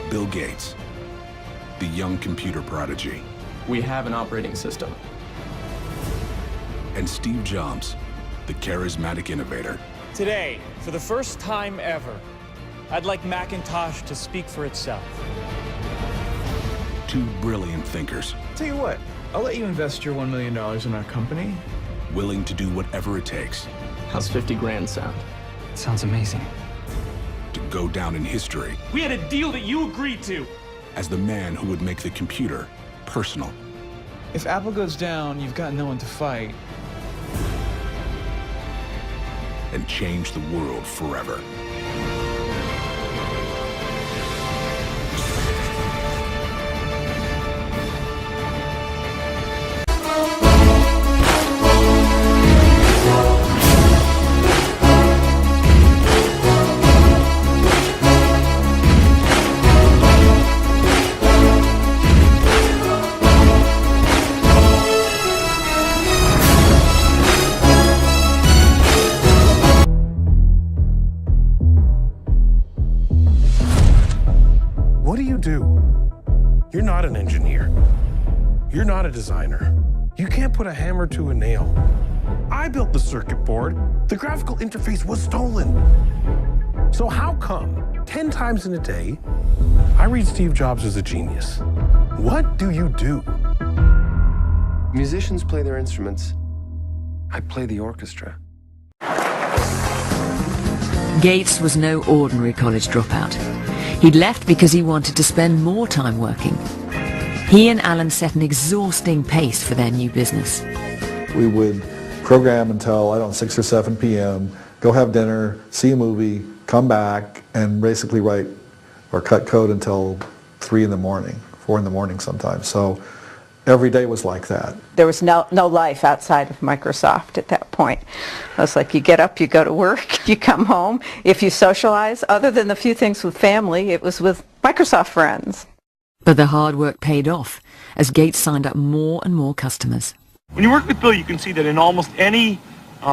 Bill Gates, the young computer prodigy, We have an operating system. and Steve Jobs, the charismatic innovator. Today, for the first time ever, I'd like Macintosh to speak for itself. Two brilliant thinkers, Tell you what, I'll let you invest your $1 million in our company. willing to do whatever it takes How's 50 grand sound? Sounds amazing. to go down in history We had a deal that you agreed to. as the man who would make the computer personal. If Apple goes down, you've got no one to fight. And change the world forever. What do you do? You're not an engineer. You're not a designer. You can't put a hammer to a nail. I built the circuit board. The graphical interface was stolen. So how come 10 times in a day, I read Steve Jobs as a genius? What do you do? Musicians play their instruments. I play the orchestra. Gates was no ordinary college dropout. He'd left because he wanted to spend more time working. He and Alan set an exhausting pace for their new business. We would program until, 6 or 7 p.m., go have dinner, see a movie, come back, and basically write or cut code until 3 in the morning, 4 in the morning sometimes. So every day was like that. There was no life outside of Microsoft at that point. It was like you get up, you go to work, you come home. If you socialize, other than the few things with family, it was with Microsoft friends. But the hard work paid off as Gates signed up more and more customers. When you work with Bill, you can see that in almost any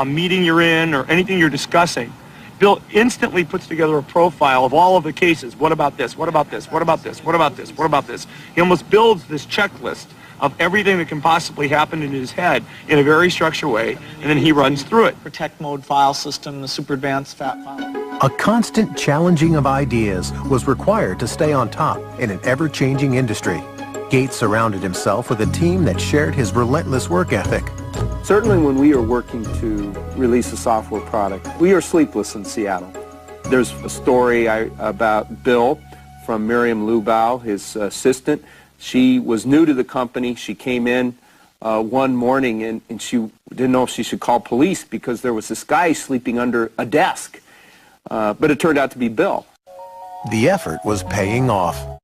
meeting you're in or anything you're discussing, Bill instantly puts together a profile of all of the cases. What about this? What about this? What about this? What about this? What about this? He almost builds this checklist of everything that can possibly happen in his head in a very structured way, and then he runs through it. Protect mode file system, the super advanced fat file. A constant challenging of ideas was required to stay on top in an ever-changing industry. Gates surrounded himself with a team that shared his relentless work ethic. Certainly when we are working to release a software product, we are sleepless in Seattle. There's a story about Bill from Miriam Lubau, his assistant. She was new to the company. She came in one morning and she didn't know if she should call police because there was this guy sleeping under a desk. But it turned out to be Bill. The effort was paying off.